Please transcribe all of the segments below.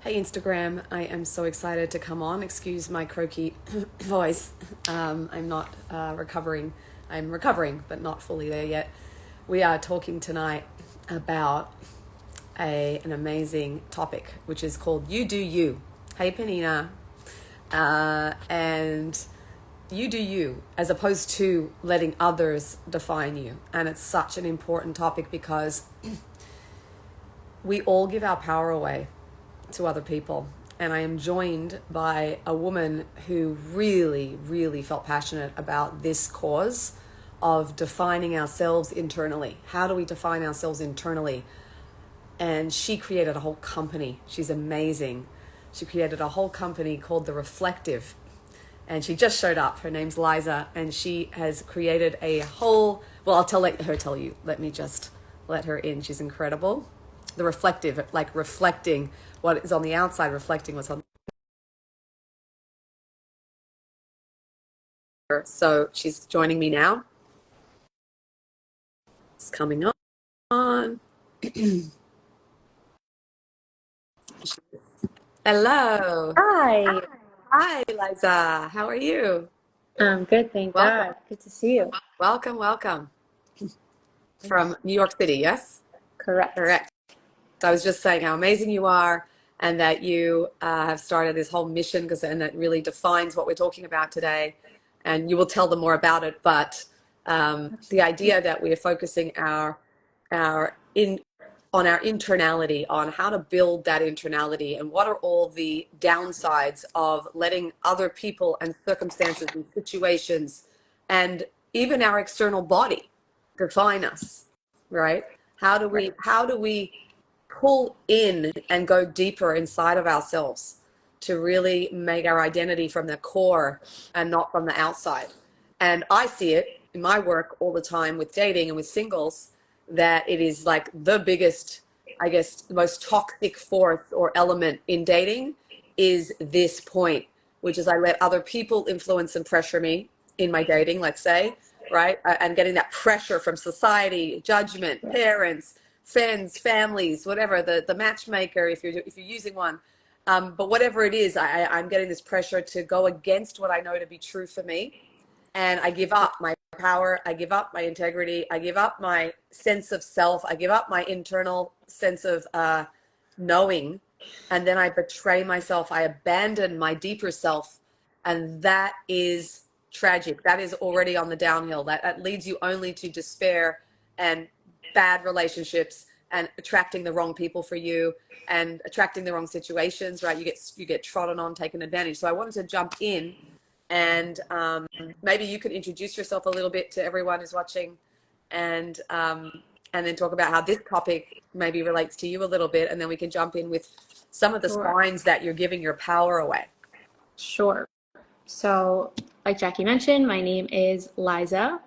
Hey Instagram, I am so excited to come on. Excuse my croaky voice. I'm not recovering. I'm recovering, but not fully there yet. We are talking tonight about an amazing topic, which is called You Do You. Hey Penina. And you do you, as opposed to letting others define you. And it's such an important topic because we all give our power away to other people. And I am joined by a woman who really, really felt passionate about this cause of defining ourselves internally. How do we define ourselves internally? And she created a whole company. She's amazing. She created a whole company called The Reflective. And she just showed up. Her name's Liza. And she has created a whole, well, let her tell you. Let me just let her in. She's incredible. The Reflective, like reflecting what is on the outside, reflecting what's on. So she's joining me now. It's coming on. Hello. Hi. Hi, Liza. How are you? Good, thank Welcome. God. Good to see you. Welcome, welcome. From New York City, yes? Correct. Correct. So I was just saying how amazing you are and that you have started this whole mission and that really defines what we're talking about today. And you will tell them more about it. But the idea that we are focusing our in on our internality, on how to build that internality, and what are all the downsides of letting other people and circumstances and situations and even our external body define us, right? How do we pull in and go deeper inside of ourselves to really make our identity from the core and not from the outside? And I see it in my work all the time with dating and with singles, that it is like the biggest, I guess, the most toxic force or element in dating is this point, which is I let other people influence and pressure me in my dating, let's say, right? And getting that pressure from society, judgment, parents, friends, families, whatever, the matchmaker, if you're using one. But whatever it is, I'm getting this pressure to go against what I know to be true for me. And I give up my power, I give up my integrity, I give up my sense of self, I give up my internal sense of knowing, and then I betray myself, I abandon my deeper self, and that is tragic. That is already on the downhill. That leads you only to despair and bad relationships and attracting the wrong people for you and attracting the wrong situations, right? You get trodden on, taken advantage. So I wanted to jump in and maybe you could introduce yourself a little bit to everyone who's watching, and then talk about how this topic maybe relates to you a little bit, and then we can jump in with some of the Sure. signs that you're giving your power away. Sure. So, like Jackie mentioned, my name is Liza,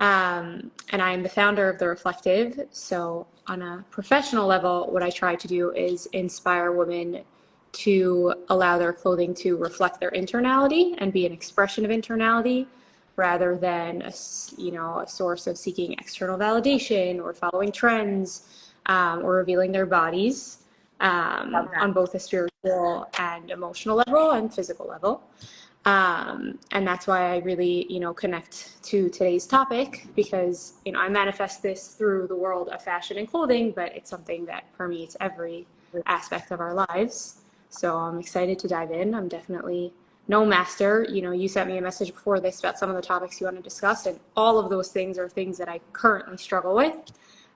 and I'm the founder of The Reflective. So, on a professional level, what I try to do is inspire women to allow their clothing to reflect their internality and be an expression of internality rather than a source of seeking external validation or following trends, or revealing their bodies, on both a spiritual and emotional level and physical level. And that's why I really, connect to today's topic because, I manifest this through the world of fashion and clothing, but it's something that permeates every aspect of our lives. So I'm excited to dive in. I'm definitely no master. You sent me a message before this about some of the topics you want to discuss, and all of those things are things that I currently struggle with.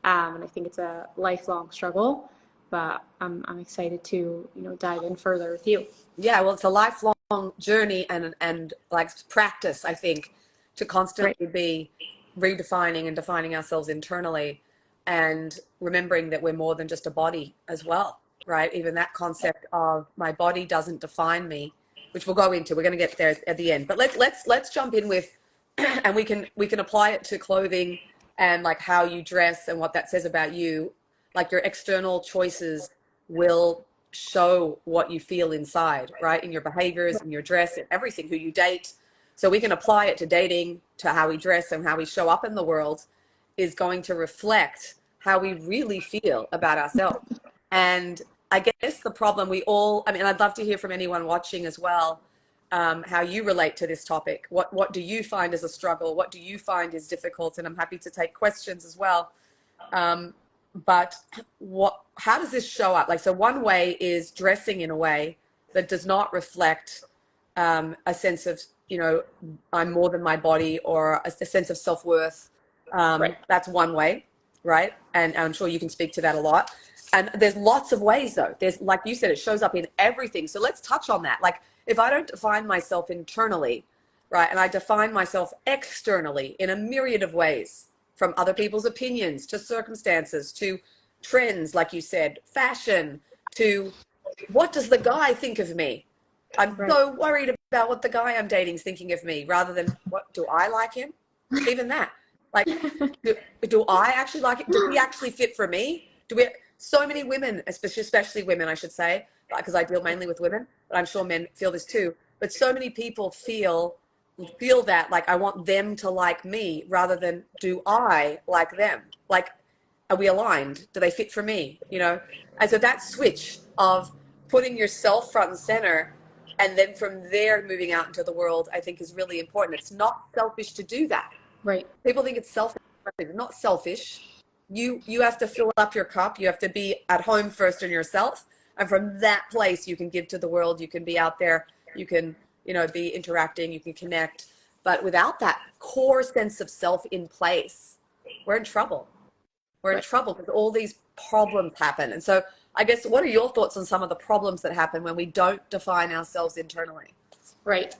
And I think it's a lifelong struggle, but I'm excited to, dive in further with you. Yeah, well, it's a lifelong journey and like practice, I think, to Right. constantly be redefining and defining ourselves internally, and remembering that we're more than just a body as well, right? Even that concept of my body doesn't define me, which we'll go into. We're going to get there at the end, but let's jump in with, and we can apply it to clothing and like how you dress and what that says about you. Like your external choices will show what you feel inside, right? In your behaviors, in your dress, in everything, who you date. So we can apply it to dating, to how we dress and how we show up in the world is going to reflect how we really feel about ourselves. And I guess the problem we all, I mean, I'd love to hear from anyone watching as well, how you relate to this topic. What do you find as a struggle? What do you find is difficult? And I'm happy to take questions as well. Um, but how does this show up? Like, so one way is dressing in a way that does not reflect a sense of, I'm more than my body, or a sense of self-worth. Right. That's one way, right? And I'm sure you can speak to that a lot. And there's lots of ways, though. There's, like you said, it shows up in everything. So let's touch on that. Like, if I don't define myself internally, right, and I define myself externally in a myriad of ways, from other people's opinions to circumstances to trends, like you said, fashion, to what does the guy think of me? I'm Right. so worried about what the guy I'm dating is thinking of me, rather than what do I like him? Even that. Like, do I actually like it? Does he actually fit for me? So many women, especially women, I should say, because I deal mainly with women, but I'm sure men feel this too. But so many people feel that, like, I want them to like me, rather than do I like them? Like, are we aligned? Do they fit for me? And so that switch of putting yourself front and center, and then from there moving out into the world, I think is really important. It's not selfish to do that. Right. People think it's selfish. It's not selfish. You have to fill up your cup. You have to be at home first in yourself, and from that place you can give to the world. You can be out there. You can be interacting. You can connect. But without that core sense of self in place, we're in trouble. We're in trouble because all these problems happen. And so I guess, what are your thoughts on some of the problems that happen when we don't define ourselves internally? Right.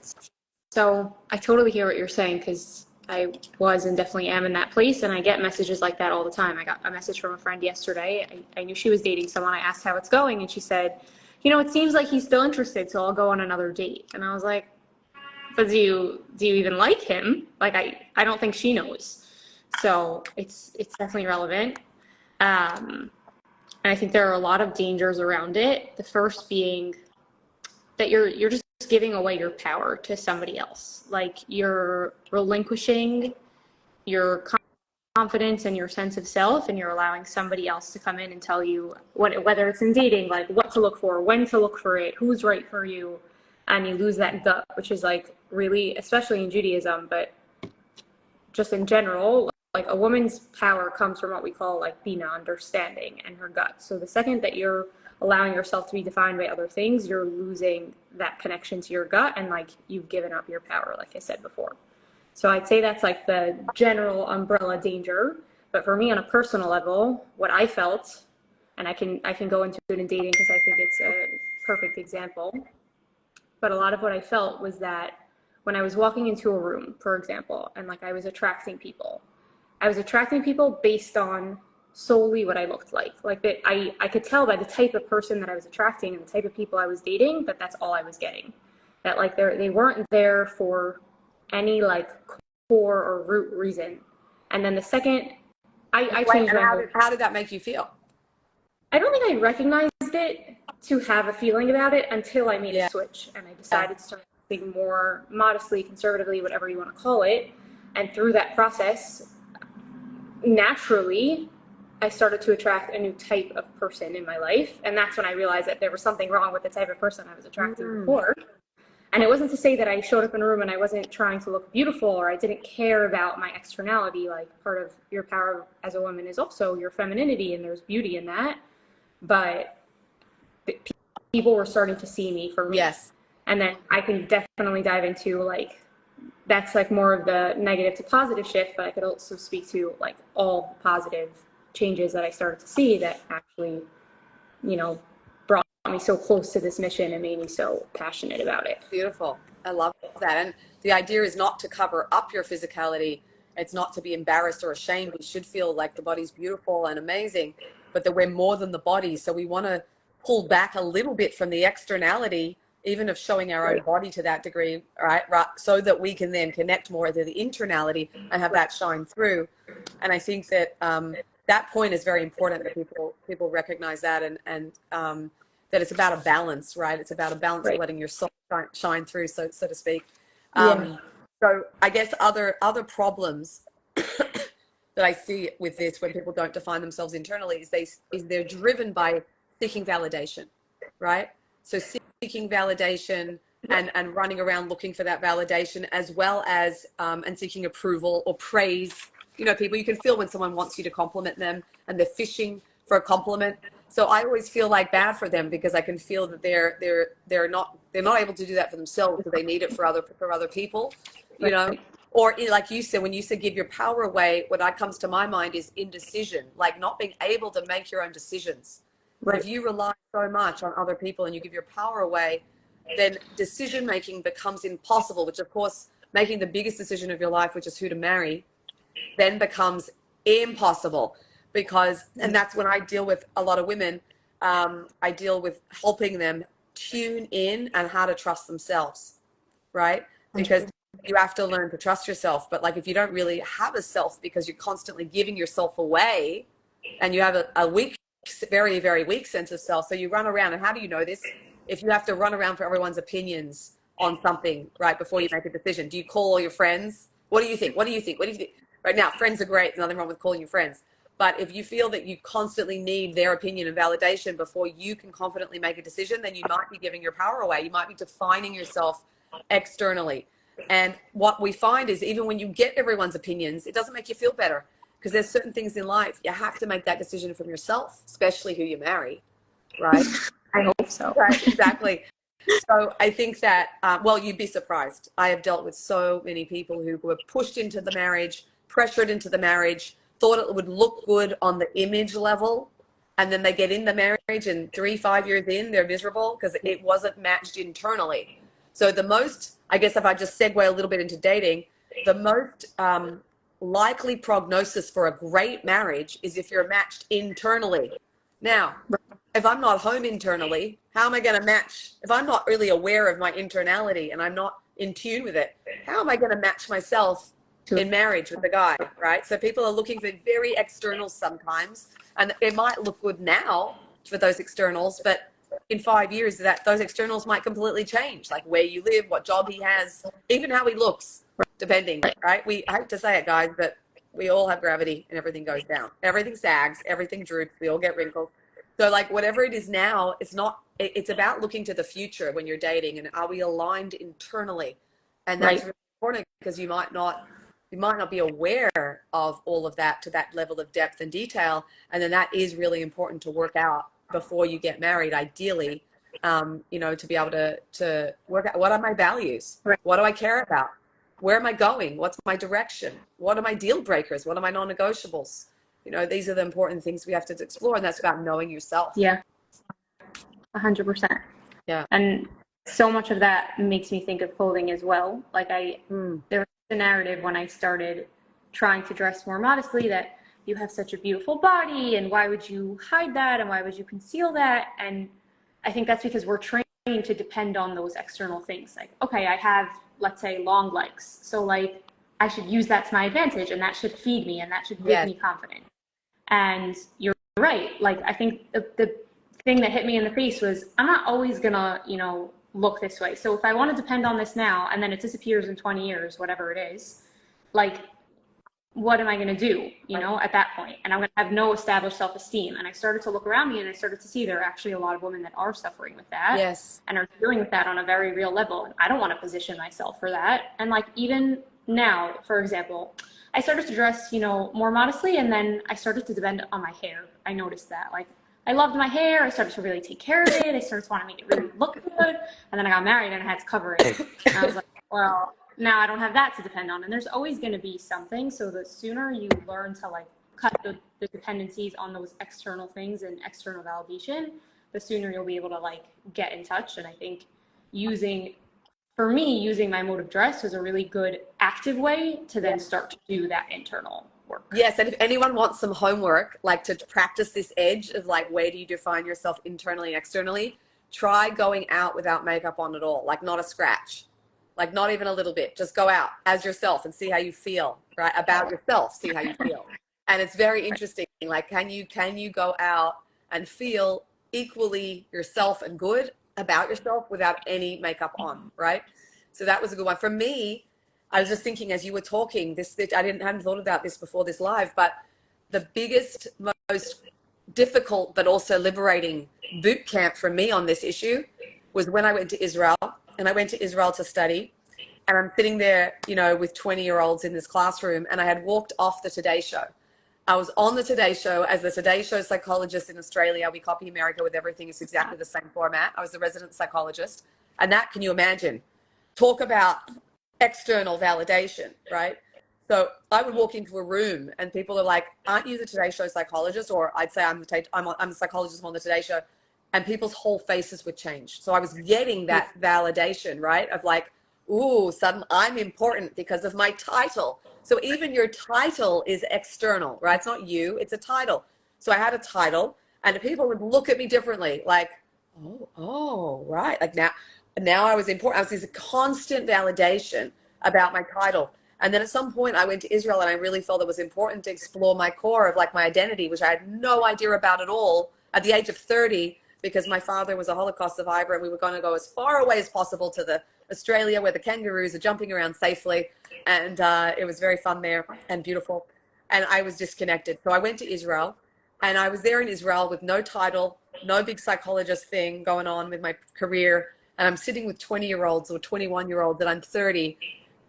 So I totally hear what you're saying, because I was and definitely am in that place, and I get messages like that all the time. I got a message from a friend yesterday. I knew she was dating someone. I asked how it's going, and she said, it seems like he's still interested, so I'll go on another date. And I was like, but do you even like him? Like, I don't think she knows. So it's definitely relevant. And I think there are a lot of dangers around it. The first being that you're just giving away your power to somebody else. Like, you're relinquishing your confidence and your sense of self, and you're allowing somebody else to come in and tell you whether it's in dating, like what to look for, when to look for it, who's right for you. And you lose that gut, which is like really, especially in Judaism, but just in general, like a woman's power comes from what we call like Bina, understanding, and her gut. So the second that you're allowing yourself to be defined by other things, you're losing that connection to your gut, and like you've given up your power, like I said before. So I'd say that's like the general umbrella danger. But for me, on a personal level, what I felt, and I can go into it in dating because I think it's a perfect example. But a lot of what I felt was that when I was walking into a room, for example, and like I was attracting people based on solely what I looked like. Like that, I could tell by the type of person that I was attracting and the type of people I was dating that that's all I was getting. That like they weren't there for any like core or root reason. And then the second I changed my whole. How did that make you feel? I don't think I recognized it to have a feeling about it until I made a switch, and I decided to start thinking more modestly, conservatively, whatever you want to call it. And through that process, naturally, I started to attract a new type of person in my life. And that's when I realized that there was something wrong with the type of person I was attracting before. And it wasn't to say that I showed up in a room and I wasn't trying to look beautiful, or I didn't care about my externality. Like, part of your power as a woman is also your femininity, and there's beauty in that. But people were starting to see me for me. Yes. And then I can definitely dive into like, that's like more of the negative to positive shift, but I could also speak to like all the positive changes that I started to see that actually, brought me so close to this mission and made me so passionate about it. Beautiful. I love that. And the idea is not to cover up your physicality. It's not to be embarrassed or ashamed. We should feel like the body's beautiful and amazing, but that we're more than the body. So we want to pull back a little bit from the externality, even of showing our own body to that degree, right? So that we can then connect more to the internality and have that shine through. And I think that that point is very important, that people recognize that, and that it's about a balance, right? It's about a balance of letting your soul shine through, so to speak. So I guess other problems that I see with this, when people don't define themselves internally, is they're driven by seeking validation, right? So seeking validation and running around looking for that validation, as well as and seeking approval or praise. You know, people, you can feel when someone wants you to compliment them and they're fishing for a compliment. So I always feel like bad for them, because I can feel that they're not able to do that for themselves, so they need it for other people, you know. Or like you said, when you said give your power away, what comes to my mind is indecision, like not being able to make your own decisions. Right. If you rely so much on other people and you give your power away, then decision making becomes impossible, which of course, making the biggest decision of your life, which is who to marry, then becomes impossible. Because, and that's when I deal with a lot of women, I deal with helping them tune in and how to trust themselves, right? Because you have to learn to trust yourself. But like, if you don't really have a self, because you're constantly giving yourself away, and you have a weak, very, very weak sense of self, so you run around. And how do you know this? If you have to run around for everyone's opinions on something right before you make a decision, do you call all your friends? What do you think? What do you think? What do you think? Right now, friends are great. There's nothing wrong with calling your friends. But if you feel that you constantly need their opinion and validation before you can confidently make a decision, then you might be giving your power away. You might be defining yourself externally. And what we find is, even when you get everyone's opinions, it doesn't make you feel better, because there's certain things in life you have to make that decision from yourself, especially who you marry, right? I hope so. Right, exactly. So I think that, well, you'd be surprised. I have dealt with so many people who were pushed into the marriage, pressured into the marriage, thought it would look good on the image level, and then they get in the marriage and 3-5 years in, they're miserable because it wasn't matched internally. So the most, I guess if I just segue a little bit into dating, the most likely prognosis for a great marriage is if you're matched internally. Now, if I'm not home internally, how am I going to match? If I'm not really aware of my internality and I'm not in tune with it, how am I going to match myself in marriage with the guy, right? So people are looking for very externals sometimes, and it might look good now for those externals, but in 5 years that those externals might completely change, like where you live, what job he has, even how he looks, depending, right? I hate to say it, guys, but we all have gravity and everything goes down. Everything sags, everything droops, we all get wrinkles. So like whatever it is now, it's about looking to the future when you're dating, and are we aligned internally? And that's really important, because you might not be aware of all of that to that level of depth and detail. And then that is really important to work out before you get married, ideally, you know, to be able to work out, what are my values? What do I care about? Where am I going? What's my direction? What are my deal breakers? What are my non-negotiables? You know, these are the important things we have to explore, and that's about knowing yourself. Yeah, 100%. Yeah. And so much of that makes me think of clothing as well. Like there was a narrative when I started trying to dress more modestly that you have such a beautiful body, and why would you hide that, and why would you conceal that? And I think that's because we're trained to depend on those external things. Like, okay, I have, let's say, long legs, so like I should use that to my advantage, and that should feed me, and that should give me confidence. And you're right. Like, I think the thing that hit me in the face was, I'm not always gonna, you know, look this way. So if I want to depend on this now, and then it disappears in 20 years, whatever it is, like, what am I going to do, you know, at that point? And I'm going to have no established self-esteem. And I started to look around me, and I started to see there are actually a lot of women that are suffering with that. Yes. And are dealing with that on a very real level. And I don't want to position myself for that. And like, even now, for example, I started to dress, you know, more modestly, and then I started to depend on my hair. I noticed that, like, I loved my hair. I started to really take care of it. I started to want to make it really look good. And then I got married, and I had to cover it. And I was like, well, now I don't have that to depend on. And there's always going to be something. So the sooner you learn to like cut the dependencies on those external things and external validation, the sooner you'll be able to like get in touch. And I think using my mode of dress was a really good active way to then start to do that internal work. Yes, and if anyone wants some homework, like to practice this edge of like, where do you define yourself internally and externally, try going out without makeup on at all, like not a scratch, like not even a little bit. Just go out as yourself and see how you feel, right? About yourself, see how you feel. And it's very interesting. Like, can you go out and feel equally yourself and good about yourself without any makeup on, right? So that was a good one. For me, I was just thinking as you were talking, I hadn't thought about this before this live, but the biggest, most difficult but also liberating boot camp for me on this issue was when I went to Israel, and I went to Israel to study, and I'm sitting there, you know, with 20-year-olds in this classroom, and I had walked off the Today Show. I was on the Today Show as the Today Show psychologist in Australia. We copy America with everything. It's exactly the same format. I was the resident psychologist. And that, can you imagine? Talk about external validation, right? So I would walk into a room and people are like, aren't you the Today Show psychologist? Or I'd say I'm the psychologist on the Today Show. And people's whole faces would change. So I was getting that validation, right? Of like, ooh, suddenly I'm important because of my title. So even your title is external, right? It's not you, it's a title. So I had a title and people would look at me differently, like, oh, right. Like now I was important. I was this constant validation about my title. And then at some point I went to Israel and I really felt it was important to explore my core of like my identity, which I had no idea about at all at the age of 30, because my father was a Holocaust survivor and we were going to go as far away as possible to the Australia where the kangaroos are jumping around safely. And it was very fun there and beautiful. And I was disconnected. So I went to Israel and I was there in Israel with no title, no big psychologist thing going on with my career. And I'm sitting with 20-year-olds or 21-year-olds and I'm 30.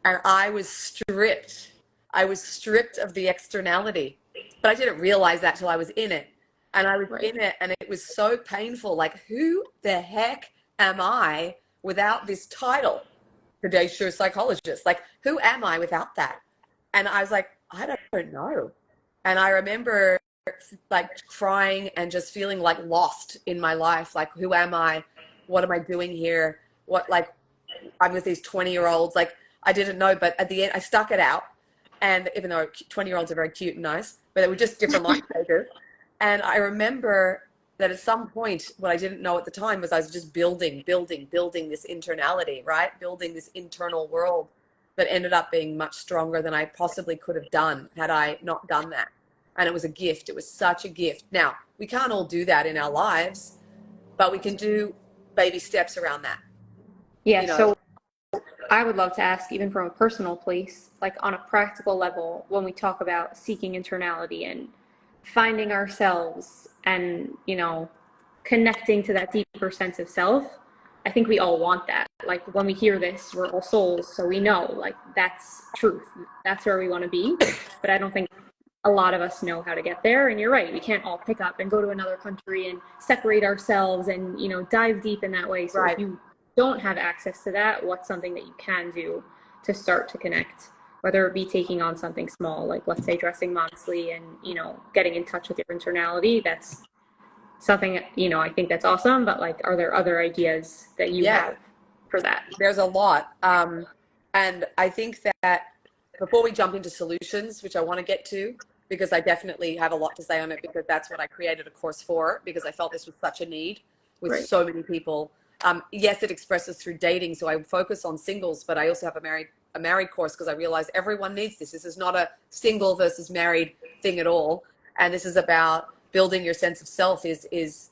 And I was stripped. I was stripped of the externality. But I didn't realize that till I was in it. And I was in it and it was so painful. Like, who the heck am I without this title? Today Show psychologist. Like, who am I without that? And I was like, I don't know. And I remember like crying and just feeling like lost in my life. Like, who am I? What am I doing here? What, like, I'm with these 20-year-olds. Like, I didn't know, but at the end, I stuck it out. And even though 20-year-olds are very cute and nice, but they were just different life stages. And I remember that at some point, what I didn't know at the time was I was just building this internality, right? Building this internal world that ended up being much stronger than I possibly could have done had I not done that. And it was a gift. It was such a gift. Now, we can't all do that in our lives, but we can do baby steps around that. Yeah, you know? so I would love to ask, even from a personal place, like on a practical level, when we talk about seeking internality and finding ourselves and, you know, connecting to that deeper sense of self, I think we all want that. Like, when we hear this, we're all souls, so we know, like, that's truth. That's where we want to be. But I don't think a lot of us know how to get there. And you're right, we can't all pick up and go to another country and separate ourselves and, you know, dive deep in that way. So if you don't have access to that, what's something that you can do to start to connect? Whether it be taking on something small, like, let's say, dressing modestly and, you know, getting in touch with your internality. That's something, you know, I think that's awesome. But, like, are there other ideas that you have for that? There's a lot. And I think that before we jump into solutions, which I want to get to, because I definitely have a lot to say on it, because that's what I created a course for, because I felt this was such a need with so many people. Yes, it expresses through dating, so I focus on singles, but I also have a married course because I realize everyone needs this. This is not a single versus married thing at all, and this is about building your sense of self. Is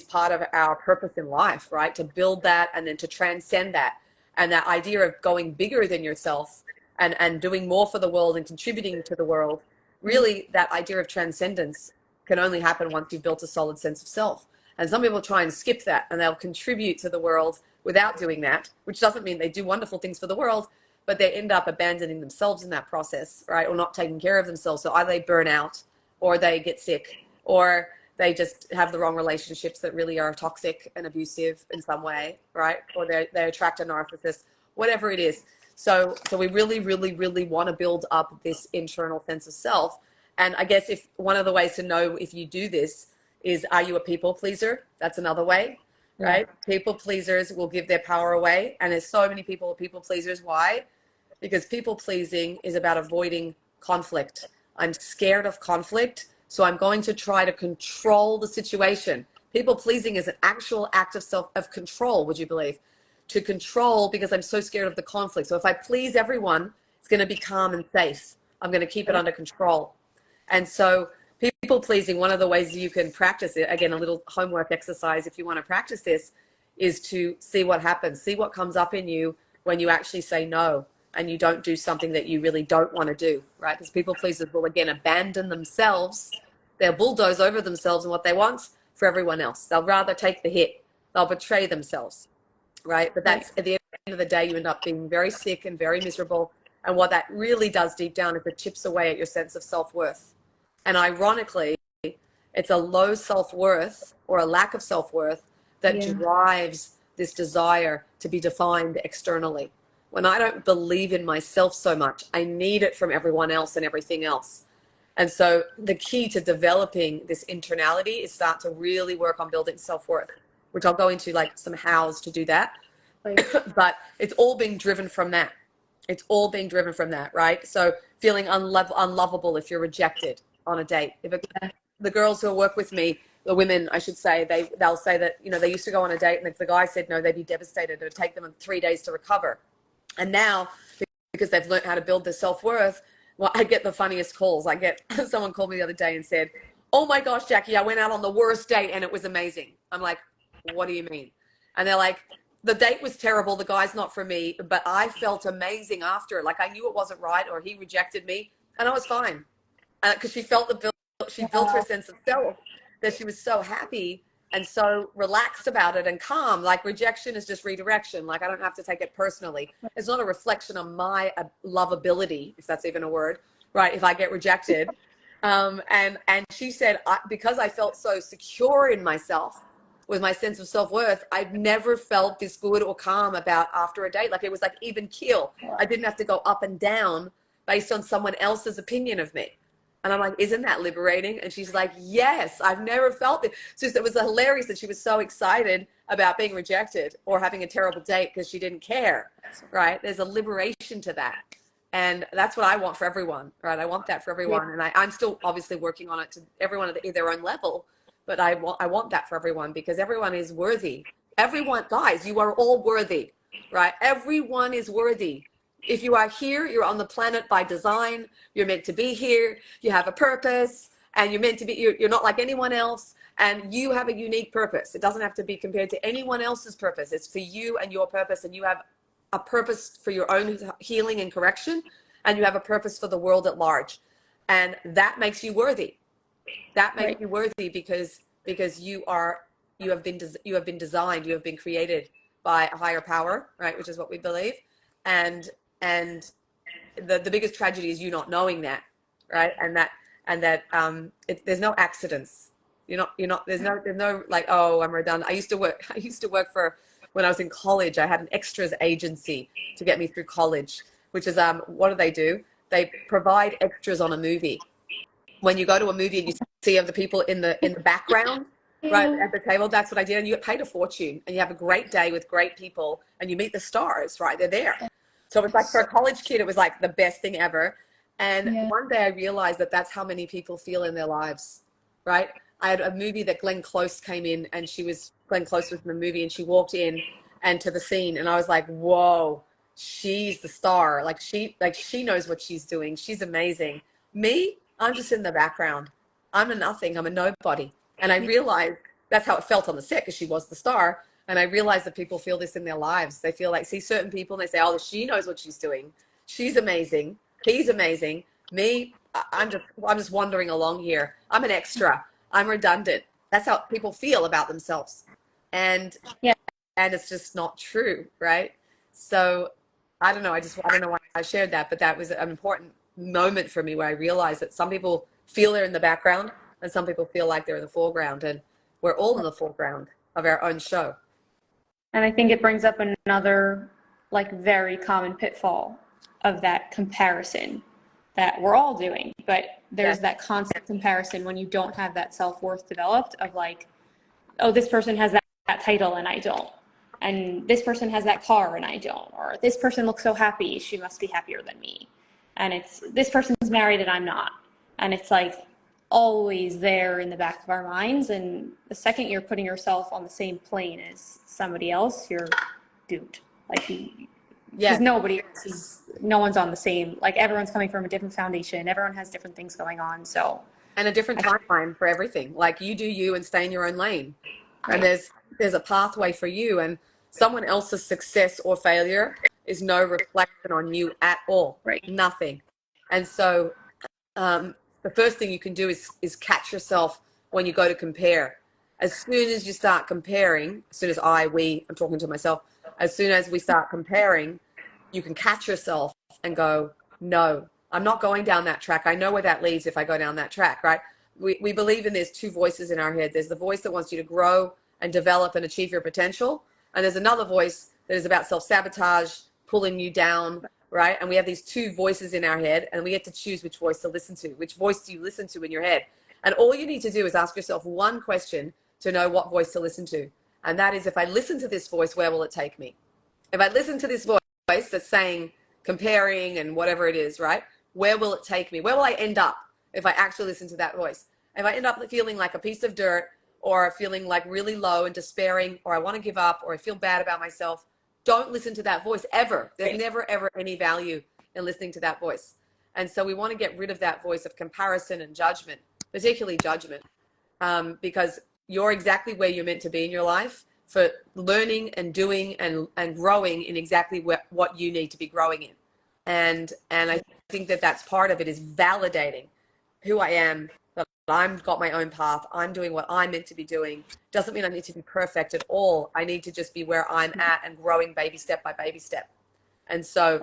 part of our purpose in life, right? To build that and then to transcend that, and that idea of going bigger than yourself and doing more for the world and contributing to the world. Really, that idea of transcendence can only happen once you've built a solid sense of self. And some people try and skip that and they'll contribute to the world without doing that, which doesn't mean they do wonderful things for the world, but they end up abandoning themselves in that process, right? Or not taking care of themselves. So either they burn out or they get sick or they just have the wrong relationships that really are toxic and abusive in some way, right? Or they attract a narcissist, whatever it is. So we really, really, really want to build up this internal sense of self. And I guess if one of the ways to know if you do this is, are you a people pleaser? That's another way, right? Yeah. People pleasers will give their power away. And there's so many people people pleasers. Why? Because people pleasing is about avoiding conflict. I'm scared of conflict, so I'm going to try to control the situation. People pleasing is an actual act of control, would you believe? To control, because I'm so scared of the conflict. So if I please everyone, it's going to be calm and safe. I'm going to keep it under control. And so people pleasing, one of the ways you can practice it, again, a little homework exercise if you want to practice this, is to see what happens. See what comes up in you when you actually say no and you don't do something that you really don't want to do, right? Because people pleasers will, again, abandon themselves They'll bulldoze over themselves and what they want for everyone else. They'll rather take the hit. They'll betray themselves, right? But Right. that's at the end of the day, you end up being very sick and very miserable. And what that really does deep down is it chips away at your sense of self-worth. And ironically, it's a low self-worth or a lack of self-worth that Yeah. drives this desire to be defined externally. When I don't believe in myself so much, I need it from everyone else and everything else. And so the key to developing this internality is start to really work on building self-worth, which I'll go into like some hows to do that. Right. But it's all being driven from that. It's all being driven from that, right? So feeling unlovable if you're rejected on a date. The girls who work with me, the women, I should say, they'll say that, you know, they used to go on a date and if the guy said no, they'd be devastated. It would take them 3 days to recover. And now, because they've learned how to build their self-worth, well, I get the funniest calls. I get someone called me the other day and said, "Oh my gosh, Jackie, I went out on the worst date and it was amazing." I'm like, "What do you mean?" And they're like, "The date was terrible. The guy's not for me, but I felt amazing after. Like I knew it wasn't right, or he rejected me, and I was fine." Because she felt she built her sense of self, that she was so happy and so relaxed about it and calm. Like rejection is just redirection. Like I don't have to take it personally. It's not a reflection on my lovability, if that's even a word, right? If I get rejected. And she said, because I felt so secure in myself with my sense of self-worth, I've never felt this good or calm about after a date. Like it was like even keel. I didn't have to go up and down based on someone else's opinion of me. And I'm like, "Isn't that liberating?" And she's like, "Yes, I've never felt it." So it was hilarious that she was so excited about being rejected or having a terrible date because she didn't care, right? There's a liberation to that. And that's what I want for everyone, right? I want that for everyone. And I'm still obviously working on it to everyone at their own level, but I want that for everyone because everyone is worthy. Everyone, guys, you are all worthy, right? Everyone is worthy. If you are here, you're on the planet by design. You're meant to be here. You have a purpose and you're meant to be, you're not like anyone else. And you have a unique purpose. It doesn't have to be compared to anyone else's purpose. It's for you and your purpose. And you have a purpose for your own healing and correction. And you have a purpose for the world at large. And that makes you worthy. That makes Right. you worthy because you have been designed, you have been created by a higher power, right? Which is what we believe. And the biggest tragedy is you not knowing that, right? There's no accidents. There's no like, "Oh, I'm redundant." I used to work for, when I was in college, I had an extras agency to get me through college, which is what do? They provide extras on a movie. When you go to a movie and you see other people in the background, right Yeah. at the table, that's what I did. And you get paid a fortune and you have a great day with great people and you meet the stars, right? They're there. So it's like for a college kid, it was like the best thing ever. And Yeah. one day I realized that that's how many people feel in their lives, right? I had a movie that Glenn Close came in and Glenn Close was in the movie and she walked in and to the scene and I was like, "Whoa, she's the star. She knows what she's doing. She's amazing." Me, I'm just in the background. I'm a nothing. I'm a nobody. And I realized that's how it felt on the set because she was the star. And I realize that people feel this in their lives. They feel like, see certain people and they say, "Oh, she knows what she's doing. She's amazing. He's amazing." Me, I'm just wandering along here. I'm an extra. I'm redundant. That's how people feel about themselves. And Yeah. and it's just not true, right? So I don't know. I don't know why I shared that, but that was an important moment for me where I realized that some people feel they're in the background and some people feel like they're in the foreground, and we're all in the foreground of our own show. And I think it brings up another like very common pitfall of that comparison that we're all doing, but there's Yes. that constant comparison when you don't have that self-worth developed of like, "Oh, this person has that title and I don't. And this person has that car and I don't. Or this person looks so happy, she must be happier than me. And it's this person's married and I'm not." And it's like always there in the back of our minds. And the second you're putting yourself on the same plane as somebody else, you're doomed. Like because Yes. no one's on the same, like everyone's coming from a different foundation. Everyone has different things going on. So And a different timeline for everything. Like you do you and stay in your own lane. And right. there's a pathway for you, and someone else's success or failure is no reflection on you at all. Right. Nothing. And so the first thing you can do is catch yourself when you go to compare. As soon as you start comparing, as soon as I'm talking to myself, as soon as we start comparing, you can catch yourself and go, no, I'm not going down that track. I know where that leads if I go down that track, right? We believe in there's two voices in our head. There's the voice that wants you to grow and develop and achieve your potential. And there's another voice that is about self-sabotage, pulling you down, right? And we have these two voices in our head, and we get to choose which voice to listen to. Which voice do you listen to in your head? And all you need to do is ask yourself one question to know what voice to listen to. And that is, if I listen to this voice, where will it take me? If I listen to this voice that's saying comparing and whatever it is, right? Where will it take me? Where will I end up if I actually listen to that voice? If I end up feeling like a piece of dirt, or feeling like really low and despairing, or I want to give up, or I feel bad about myself, don't listen to that voice ever. There's never, ever any value in listening to that voice. And so we want to get rid of that voice of comparison and judgment, particularly judgment, because you're exactly where you're meant to be in your life for learning and doing and growing in exactly what you need to be growing in. And I think that that's part of it, is validating who I am, that I've got my own path. I'm doing what I'm meant to be doing. Doesn't mean I need to be perfect at all. I need to just be where I'm at and growing baby step by baby step. And so,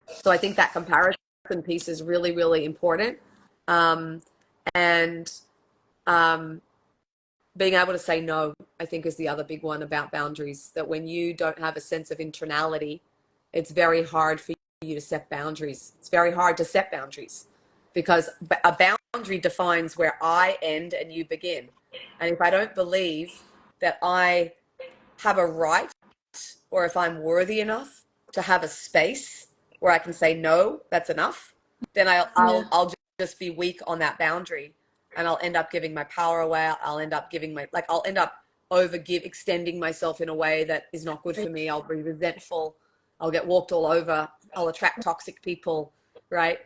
so I think that comparison piece is really, really important. And being able to say no, I think, is the other big one about boundaries, that when you don't have a sense of internality, it's very hard for you to set boundaries. It's very hard to set boundaries because a boundary defines where I end and you begin. And if I don't believe that I have a right, or if I'm worthy enough to have a space where I can say no, that's enough, then I'll just be weak on that boundary, and I'll end up giving my power away. I'll end up extending myself in a way that is not good for me. I'll be resentful. I'll get walked all over. I'll attract toxic people, right?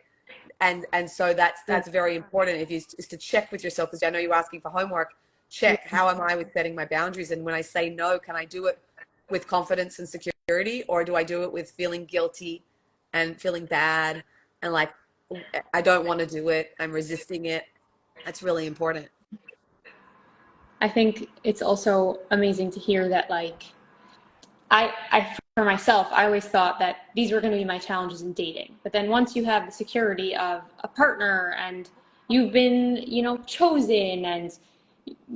And so that's very important. If you is to check with yourself, because I know you're asking for homework. Check, how am I with setting my boundaries? And when I say no, can I do it with confidence and security, or do I do it with feeling guilty and feeling bad and like I don't want to do it, I'm resisting it? That's really important. I think it's also amazing to hear that, like, for myself, I always thought that these were going to be my challenges in dating. But then once you have the security of a partner and you've been, chosen, and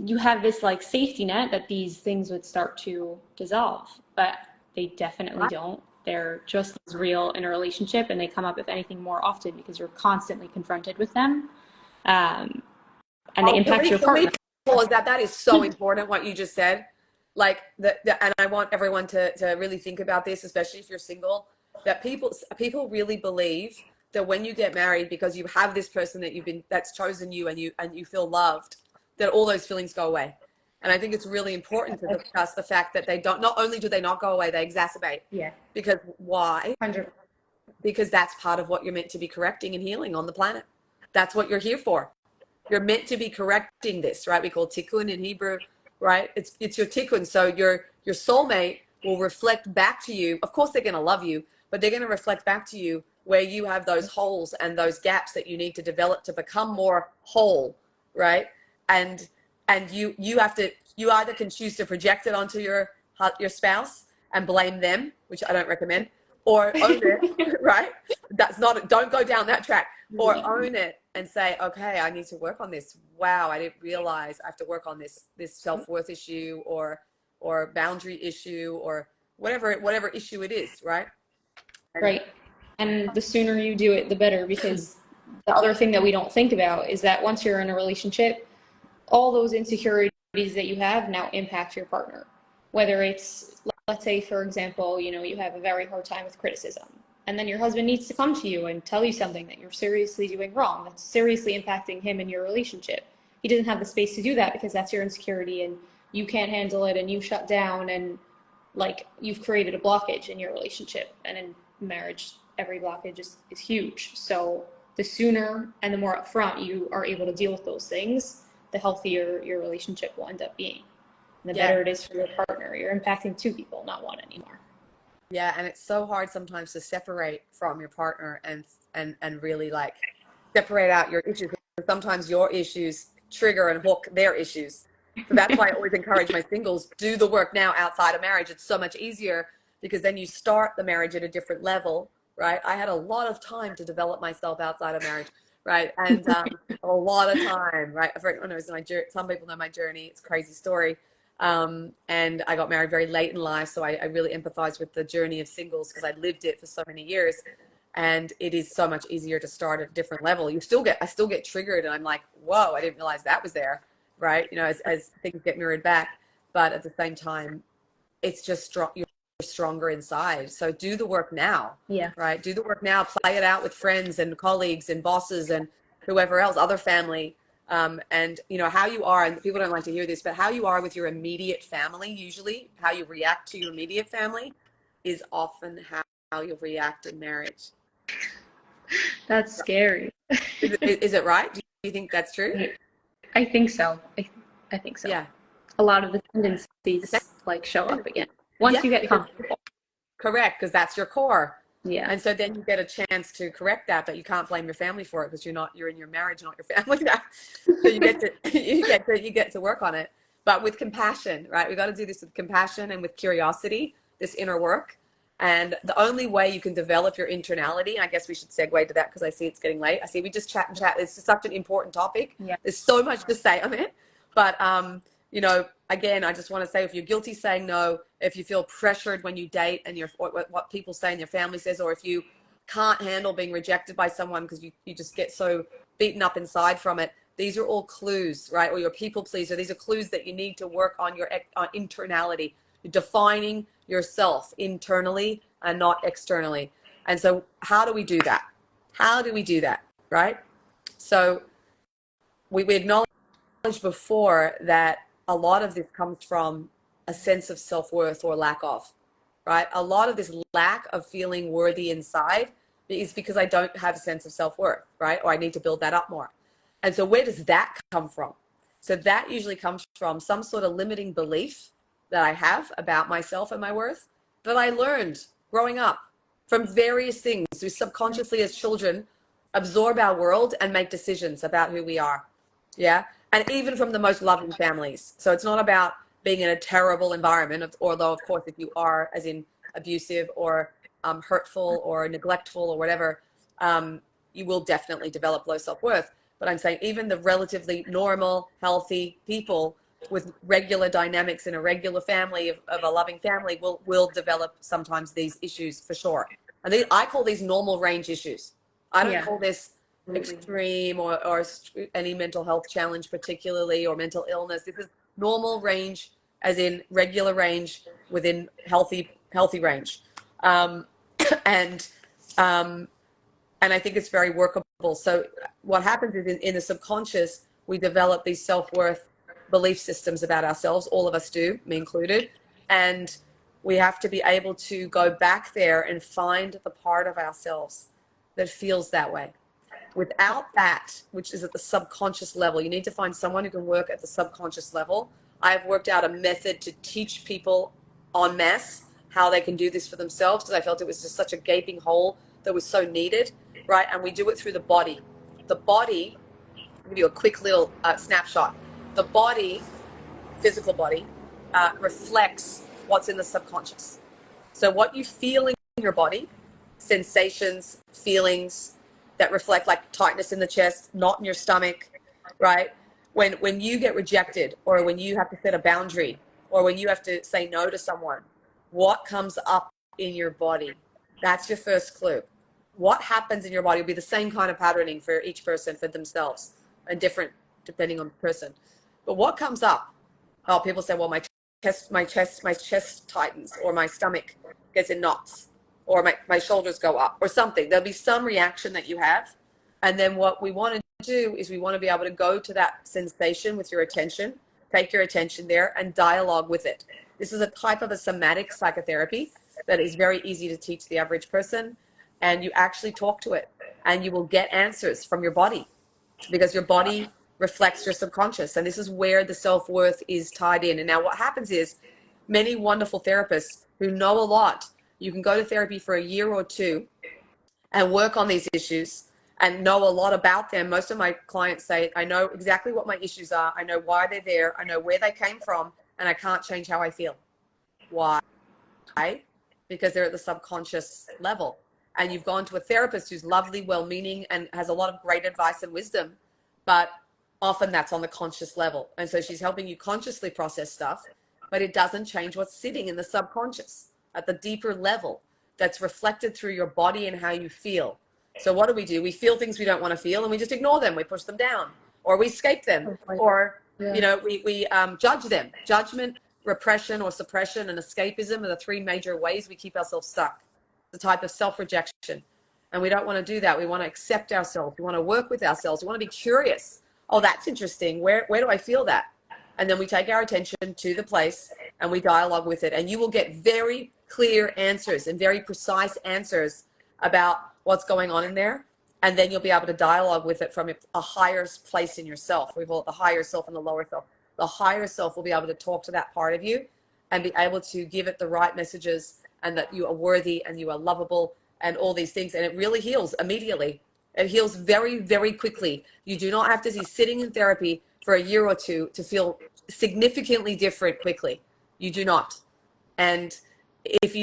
you have this like safety net, that these things would start to dissolve. But they definitely don't. They're just as real in a relationship, and they come up, if anything, more often because you're constantly confronted with them. And they impact your partner. That is so important, what you just said. Like and I want everyone to really think about this, especially if you're single, that people really believe that when you get married, because you have this person that's chosen you, and you feel loved, that all those feelings go away. And I think it's really important to discuss the fact that not only do they not go away, they exacerbate. Yeah. Because why? 100. Because that's part of what you're meant to be correcting and healing on the planet. That's what you're here for. You're meant to be correcting this, right? We call tikkun in Hebrew, right? It's your tikkun. So your soulmate will reflect back to you. Of course, they're going to love you, but they're going to reflect back to you where you have those holes and those gaps that you need to develop to become more whole, right? And you either can choose to project it onto your spouse and blame them, which I don't recommend, or own it, right? Don't go down that track, or own it and say, okay, I need to work on this. Wow, I didn't realize I have to work on this self-worth issue or boundary issue, or whatever issue it is, right? Right. And the sooner you do it, the better, because the other thing that we don't think about is that once you're in a relationship, all those insecurities that you have now impact your partner. Whether it's, let's say, for example, you have a very hard time with criticism, and then your husband needs to come to you and tell you something that you're seriously doing wrong, that's seriously impacting him in your relationship. He doesn't have the space to do that because that's your insecurity, and you can't handle it, and you shut down, and like you've created a blockage in your relationship. And in marriage, every blockage is huge. So the sooner and the more upfront you are able to deal with those things, the healthier your relationship will end up being. And the better it is for your partner. You're impacting two people, not one anymore. Yeah, and it's so hard sometimes to separate from your partner and really like separate out your issues. sometimes your issues trigger and hook their issues. So that's why I always encourage my singles, do the work now outside of marriage. It's so much easier because then you start the marriage at a different level, right? I had a lot of time to develop myself outside of marriage, right? And a lot of time, right? For anyone knows my journey, some people know my journey. It's a crazy story. And I got married very late in life, so I really empathize with the journey of singles because I lived it for so many years. And it is so much easier to start at a different level. I still get triggered, and I'm like, whoa, I didn't realize that was there, right? You know, as things get mirrored back. But at the same time, it's just strong. You're stronger inside. So do the work now, Yeah. right? Do the work now. Play it out with friends and colleagues and bosses and whoever else, other family. And you know how you are, and people don't like to hear this, but how you are with your immediate family, usually how you react to your immediate family is often how you'll react in marriage. That's scary. Is it right? Do you think that's true? I think so. I think so. Yeah. A lot of the tendencies like show up again once you get comfortable. Correct, because that's your core. Yeah. And so then you get a chance to correct that, but you can't blame your family for it because you're in your marriage, not your family now. So you get to work on it, but with compassion, right? We got to do this with compassion and with curiosity, this inner work. And the only way you can develop your internality, I guess we should segue to that because I see it's getting late. I see we just chat and chat. It's such an important topic. Yeah. There's so much to say on it, but you know, again, I just want to say, if you're guilty saying no, if you feel pressured when you date and what people say and your family says, or if you can't handle being rejected by someone because you just get so beaten up inside from it, these are all clues, right? Or you're a people pleaser. These are clues that you need to work on your internality, defining yourself internally and not externally. And so how do we do that? How do we do that, right? So we acknowledged before that a lot of this comes from a sense of self-worth or lack of, right? A lot of this lack of feeling worthy inside is because I don't have a sense of self-worth, right? Or I need to build that up more. And so where does that come from? So that usually comes from some sort of limiting belief that I have about myself and my worth that I learned growing up from various things. We subconsciously as children absorb our world and make decisions about who we are. Yeah. And even from the most loving families. So it's not about being in a terrible environment, although of course if you are, as in abusive or hurtful or neglectful or whatever, you will definitely develop low self-worth. But I'm saying even the relatively normal, healthy people with regular dynamics in a regular family of a loving family will develop sometimes these issues for sure. And I call these normal range issues. I don't call this extreme or any mental health challenge particularly, or mental illness. This is normal range, as in regular range within healthy range. And I think it's very workable. So what happens is in the subconscious, we develop these self-worth belief systems about ourselves. All of us do, me included. And we have to be able to go back there and find the part of ourselves that feels that way. Without that, which is at the subconscious level, you need to find someone who can work at the subconscious level. I've worked out a method to teach people en masse how they can do this for themselves, because I felt it was just such a gaping hole that was so needed, right? And we do it through the body. The body, I'll give you a quick little snapshot. The body, physical body, reflects what's in the subconscious. So what you feel in your body, sensations, feelings that reflect like tightness in the chest, knot in your stomach, right? When you get rejected, or when you have to set a boundary, or when you have to say no to someone, what comes up in your body? That's your first clue. What happens in your body will be the same kind of patterning for each person, for themselves, and different depending on the person. But what comes up? Oh, people say, well, my chest tightens, or my stomach gets in knots, or my shoulders go up, or something. There'll be some reaction that you have. And then what we want to do is we want to be able to go to that sensation with your attention, take your attention there and dialogue with it. This is a type of a somatic psychotherapy that is very easy to teach the average person. And you actually talk to it, and you will get answers from your body, because your body reflects your subconscious. And this is where the self-worth is tied in. And now what happens is, many wonderful therapists who know a lot, you can go to therapy for a year or two and work on these issues. and know a lot about them. Most of my clients say, I know exactly what my issues are. I know why they're there. I know where they came from, and I can't change how I feel. Why? Because they're at the subconscious level. And you've gone to a therapist who's lovely, well-meaning, and has a lot of great advice and wisdom, but often that's on the conscious level. And so she's helping you consciously process stuff, but it doesn't change what's sitting in the subconscious at the deeper level that's reflected through your body and how you feel. So what do? We feel things we don't want to feel, and we just ignore them. We push them down, or we escape them, or we judge them. Judgment, repression, or suppression, and escapism are the three major ways we keep ourselves stuck. The type of self-rejection, and we don't want to do that. We want to accept ourselves. We want to work with ourselves. We want to be curious. Oh, that's interesting. Where do I feel that? And then we take our attention to the place and we dialogue with it, and you will get very clear answers and very precise answers about what's going on in there. And then you'll be able to dialogue with it from a higher place in yourself. We call it the higher self and the lower self. The higher self will be able to talk to that part of you and be able to give it the right messages, and that you are worthy and you are lovable and all these things. And it really heals immediately. It heals very, very quickly. You do not have to be sitting in therapy for a year or two to feel significantly different quickly. You do not. And if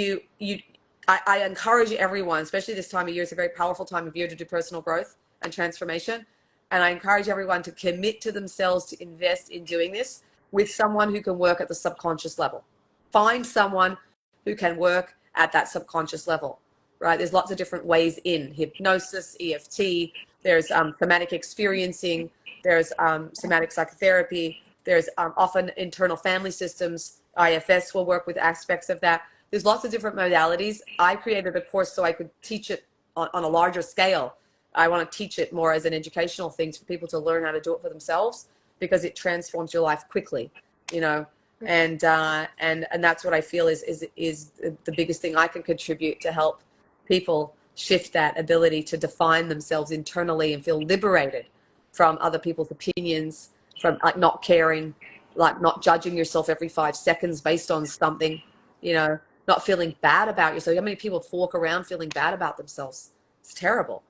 I encourage everyone, especially this time of year, it's a very powerful time of year to do personal growth and transformation. And I encourage everyone to commit to themselves to invest in doing this with someone who can work at the subconscious level. Find someone who can work at that subconscious level, right? There's lots of different ways in hypnosis, EFT, there's somatic experiencing, there's somatic psychotherapy, there's often internal family systems. IFS will work with aspects of that. There's lots of different modalities. I created a course so I could teach it on a larger scale. I want to teach it more as an educational thing for people to learn how to do it for themselves, because it transforms your life quickly, you know. And that's what I feel is the biggest thing I can contribute to help people shift that ability to define themselves internally and feel liberated from other people's opinions, from like not caring, like not judging yourself every 5 seconds based on something, you know, not feeling bad about yourself. How many people walk around feeling bad about themselves? It's terrible,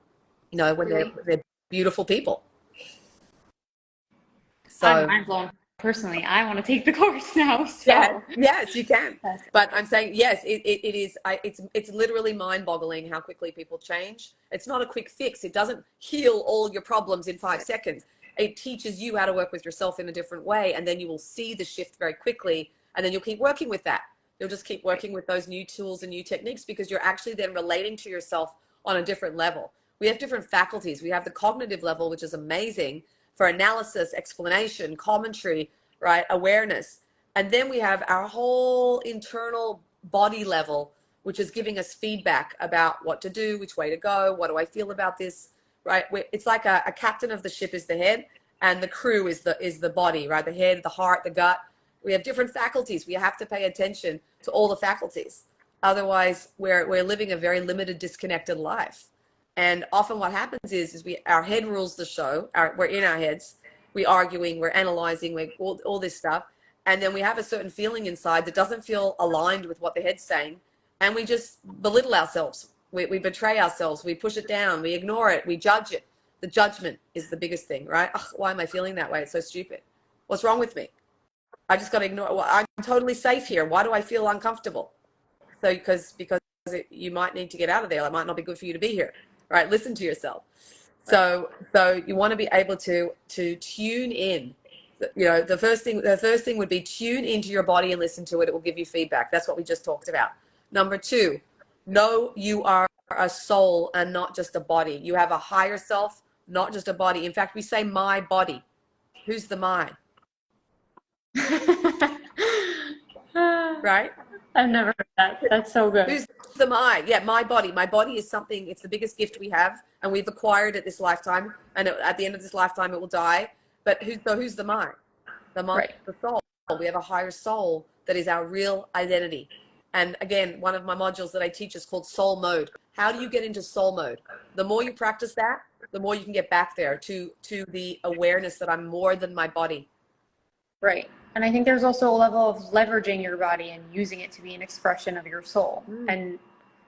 you know, when they're beautiful people. I'm So mind blown. Personally, I want to take the course now. yeah, So yes, you can. that's But I'm saying, yes, it is. It's literally mind-boggling how quickly people change. It's not a quick fix. It doesn't heal all your problems in 5 seconds. It teaches you how to work with yourself in a different way, and then you will see the shift very quickly, and then you'll keep working with that. You'll just keep working with those new tools and new techniques, because you're actually then relating to yourself on a different level. We have different faculties. We have the cognitive level, which is amazing for analysis, explanation, commentary, right? Awareness. And then we have our whole internal body level, which is giving us feedback about what to do, which way to go, what do I feel about this, right? It's like a captain of the ship is the head, and the crew is the body, right? The head, the heart, the gut. We have different faculties. We have to pay attention to all the faculties. Otherwise, we're living a very limited, disconnected life. And often what happens is our head rules the show. We're in our heads. We're arguing, we're analyzing, we're all this stuff. And then we have a certain feeling inside that doesn't feel aligned with what the head's saying. And we just belittle ourselves. We betray ourselves. We push it down. We ignore it. We judge it. The judgment is the biggest thing, right? Ugh, why am I feeling that way? It's so stupid. What's wrong with me? I just got to ignore it. Well, I'm totally safe here. Why do I feel uncomfortable? So because you might need to get out of there. It might not be good for you to be here, right? Listen to yourself. So you want to be able to tune in. You know, the first thing would be tune into your body and listen to it. It will give you feedback. That's what we just talked about. Number 2, know you are a soul and not just a body. You have a higher self, not just a body. In fact, we say my body. Who's the my? Right? I've never heard that. That's so good. Who's the my? Yeah, my body. My body is something, it's the biggest gift we have, and we've acquired it this lifetime, and at the end of this lifetime it will die. But who's the my? The my, right. The soul. We have a higher soul that is our real identity. And again, one of my modules that I teach is called soul mode. How do you get into soul mode? The more you practice that, the more you can get back there to the awareness that I'm more than my body. Right. And I think there's also a level of leveraging your body and using it to be an expression of your soul. And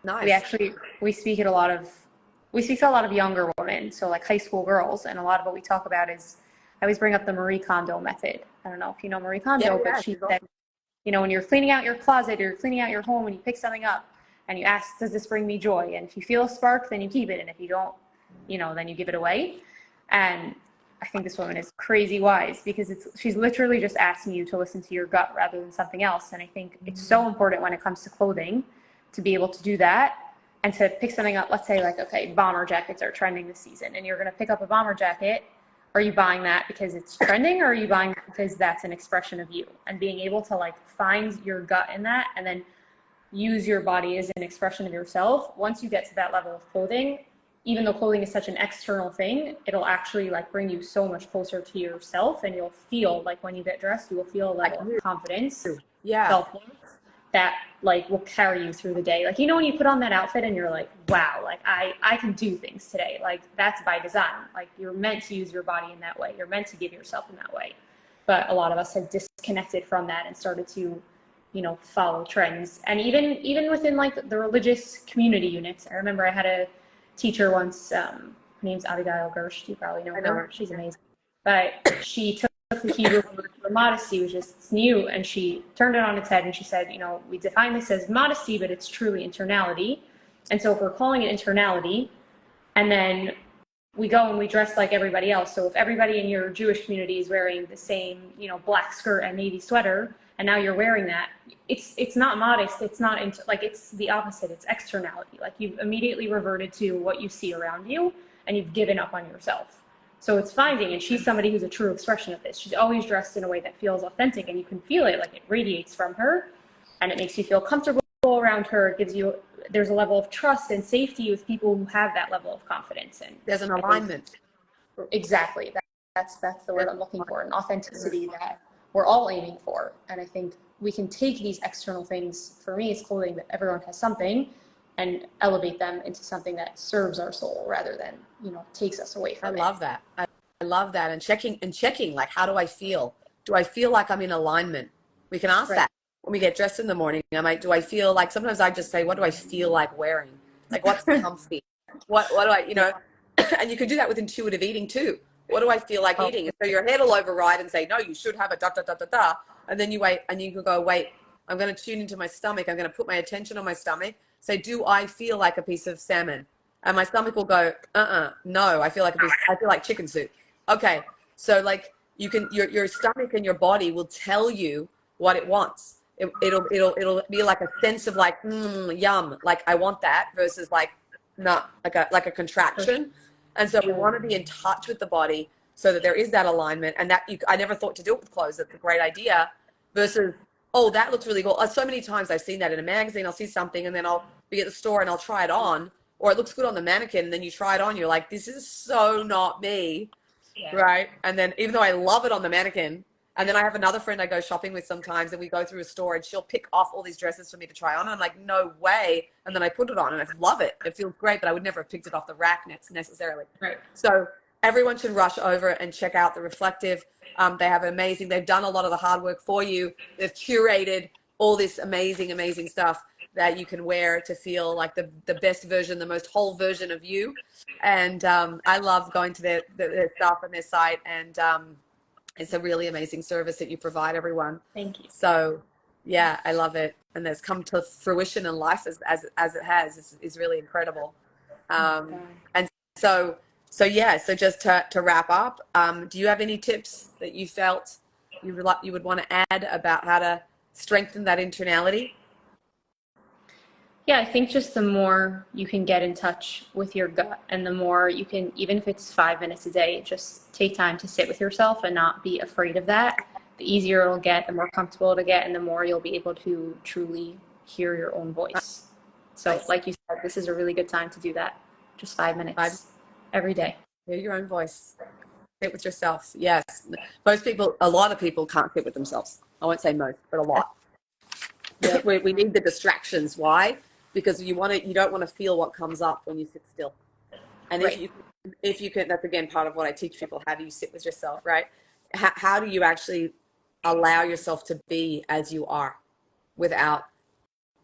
nice. we speak at a lot of we speak to a lot of younger women, so like high school girls, and a lot of what we talk about is, I always bring up the Marie Kondo method. I don't know if you know Marie Kondo, but she said, when you're cleaning out your closet or you're cleaning out your home and you pick something up and you ask, does this bring me joy? And if you feel a spark, then you keep it. And if you don't, then you give it away. And I think this woman is crazy wise, because she's literally just asking you to listen to your gut rather than something else. And I think it's so important when it comes to clothing to be able to do that and to pick something up. Let's say, like, okay, bomber jackets are trending this season, and you're going to pick up a bomber jacket. Are you buying that because it's trending, or are you buying it because that's an expression of you? And being able to like find your gut in that and then use your body as an expression of yourself. Once you get to that level of clothing, even though clothing is such an external thing, it'll actually like bring you so much closer to yourself, and you'll feel like when you get dressed, you will feel a level of confidence, self-worth, that like will carry you through the day. Like, when you put on that outfit and you're like, wow, like I can do things today. Like, that's by design. Like, you're meant to use your body in that way. You're meant to give yourself in that way. But a lot of us have disconnected from that and started to, follow trends. And even within like the religious community units, I remember I had a teacher once, her name's Abigail Gersh, you probably know her. She's amazing. But she took the Hebrew word for modesty, which is new, and she turned it on its head and she said, we define this as modesty, but it's truly internality. And so if we're calling it internality, and then we go and we dress like everybody else. So if everybody in your Jewish community is wearing the same, black skirt and navy sweater, and now you're wearing that, it's not modest. It's not it's the opposite. It's externality. Like, you've immediately reverted to what you see around you, and you've given up on yourself. So it's finding, and she's somebody who's a true expression of this. She's always dressed in a way that feels authentic, and you can feel it, like it radiates from her, and it makes you feel comfortable around her. It gives you, there's a level of trust and safety with people who have that level of confidence. And there's an alignment. Exactly. That's the word I'm looking for, an authenticity that we're all aiming for. And I think we can take these external things, for me it's clothing, but everyone has something, and elevate them into something that serves our soul rather than, takes us away from it. I love that. I love that. And checking, like, how do I feel? Do I feel like I'm in alignment? We can ask that when we get dressed in the morning. I'm like, do I feel like, sometimes I just say, what do I feel like wearing? Like, what's comfy? What do I, and you can do that with intuitive eating too. What do I feel like eating? And so your head will override and say, no, you should have a da, da, da, da, da. And then you wait, and you can go, wait, I'm going to tune into my stomach. I'm going to put my attention on my stomach. Say, do I feel like a piece of salmon? And my stomach will go, no, I feel like chicken soup. Okay. So like, you can, your stomach and your body will tell you what it wants. It'll be like a sense of like, yum, like I want that, versus like, not like a contraction. And so we want to be in touch with the body so that there is that alignment, and that I never thought to do it with clothes. That's a great idea, versus, oh, that looks really cool. So many times I've seen that in a magazine. I'll see something and then I'll be at the store and I'll try it on, or it looks good on the mannequin, and then you try it on, you're like, this is so not me. Right? And then even though I love it on the mannequin, and then I have another friend I go shopping with sometimes, and we go through a store and she'll pick off all these dresses for me to try on. And I'm like, no way. And then I put it on and I love it. It feels great, but I would never have picked it off the rack necessarily. Right. So everyone should rush over and check out the Reflective. They have they've done a lot of the hard work for you. They've curated all this amazing, amazing stuff that you can wear to feel like the best version, the most whole version of you. And I love going to their stuff and their site, and it's a really amazing service that you provide everyone. Thank you. So yeah, I love it. And that's come to fruition in life as it has is really incredible. And so just to wrap up, do you have any tips that you felt you would want to add about how to strengthen that internality? Yeah, I think just the more you can get in touch with your gut, and the more you can, even if it's 5 minutes a day, just take time to sit with yourself and not be afraid of that. The easier it'll get, the more comfortable it'll get, and the more you'll be able to truly hear your own voice. So like you said, this is a really good time to do that. Just 5 minutes every day. Hear your own voice. Sit with yourself. Yes. A lot of people can't sit with themselves. I won't say most, but a lot. We need the distractions. Why? Because you don't want to feel what comes up when you sit still. And if you can, that's again part of what I teach people. How do you sit with yourself, right? How do you actually allow yourself to be as you are without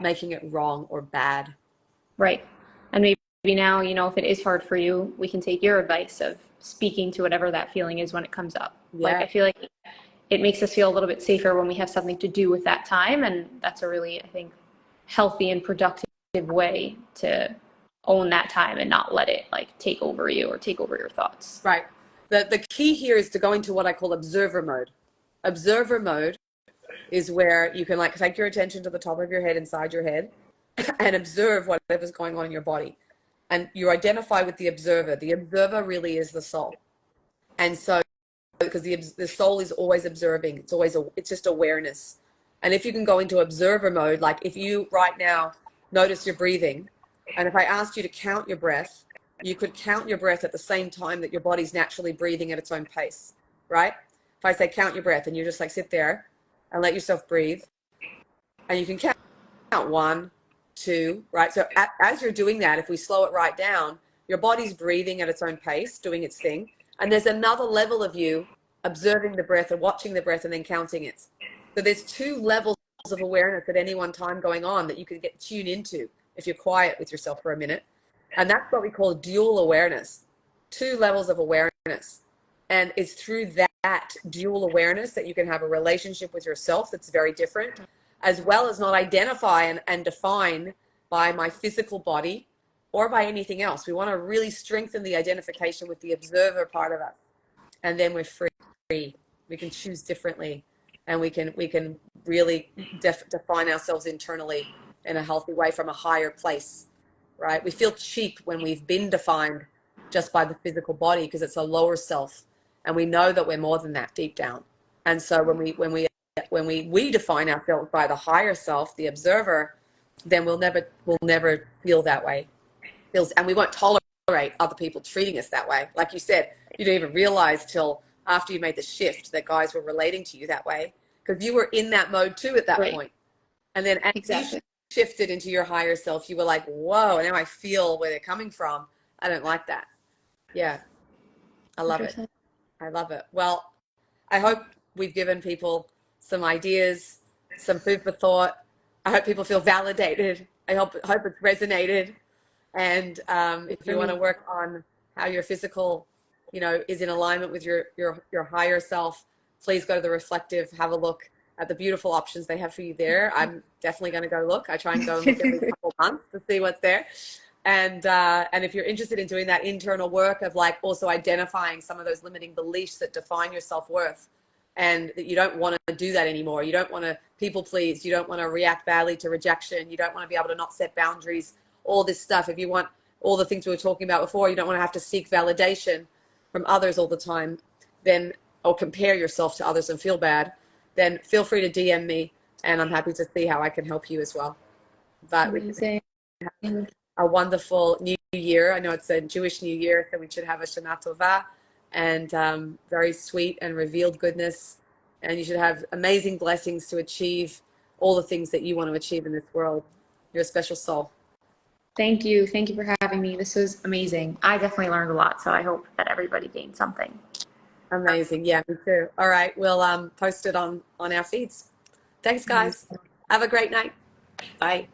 making it wrong or bad? Right. And maybe now, you know, if it is hard for you, we can take your advice of speaking to whatever that feeling is when it comes up. Like, Yeah. I feel like it makes us feel a little bit safer when we have something to do with that time. And that's a really, I think, healthy and productive way to own that time and not let it like take over you or take over your thoughts. Right. The key here is to go into what I call observer mode. Observer mode is where you can like take your attention to the top of your head, inside your head, and observe whatever's going on in your body. And you identify with the observer. The observer really is the soul. And so, because the soul is always observing, it's just awareness. And if you can go into observer mode, like if you right now notice your breathing, and if I asked you to count your breath, you could count your breath at the same time that your body's naturally breathing at its own pace, right? If I say count your breath, and you just like sit there and let yourself breathe, and you can count 1, 2, right? So as you're doing that, if we slow it right down, your body's breathing at its own pace, doing its thing. And there's another level of you observing the breath and watching the breath and then counting it. So there's 2 levels of awareness at any one time going on that you can get tuned into if you're quiet with yourself for a minute. And that's what we call dual awareness, 2 levels of awareness. And it's through that dual awareness that you can have a relationship with yourself that's very different, as well as not identify and define by my physical body or by anything else. We want to really strengthen the identification with the observer part of us. And then we're free. We can choose differently, and we can really define ourselves internally in a healthy way from a higher place, right? We feel cheap when we've been defined just by the physical body because it's a lower self, and we know that we're more than that deep down. And so when we define ourselves by the higher self, the observer, then we'll never feel that way. And we won't tolerate other people treating us that way. Like you said, you didn't even realize till after you made the shift that guys were relating to you that way, because you were in that mode too at that Right. point. And then as Exactly. you shifted into your higher self, you were like, whoa, now I feel where they're coming from. I don't like that. Yeah, I love it. 100%. I love it. Well, I hope we've given people some ideas, some food for thought. I hope people feel validated. I hope it's resonated. And if you want to work on how your physical, is in alignment with your higher self, please go to the Reflective, have a look at the beautiful options they have for you there. I'm definitely going to go look. I try and go and look every couple of months to see what's there. And if you're interested in doing that internal work of like also identifying some of those limiting beliefs that define your self-worth, and that you don't want to do that anymore. You don't want to people please. You don't want to react badly to rejection. You don't want to be able to not set boundaries, all this stuff. If you want all the things we were talking about before, you don't want to have to seek validation from others all the time, then, or compare yourself to others and feel bad, then feel free to DM me, and I'm happy to see how I can help you as well. But Amazing. a wonderful new year. I know it's a Jewish New Year, so we should have a Shana Tova, and very sweet and revealed goodness. And you should have amazing blessings to achieve all the things that you want to achieve in this world. You're a special soul. Thank you. Thank you for having me. This was amazing. I definitely learned a lot, so I hope that everybody gained something. Amazing. Yeah, me too. All right. We'll post it on our feeds. Thanks, guys. Have a great night. Bye.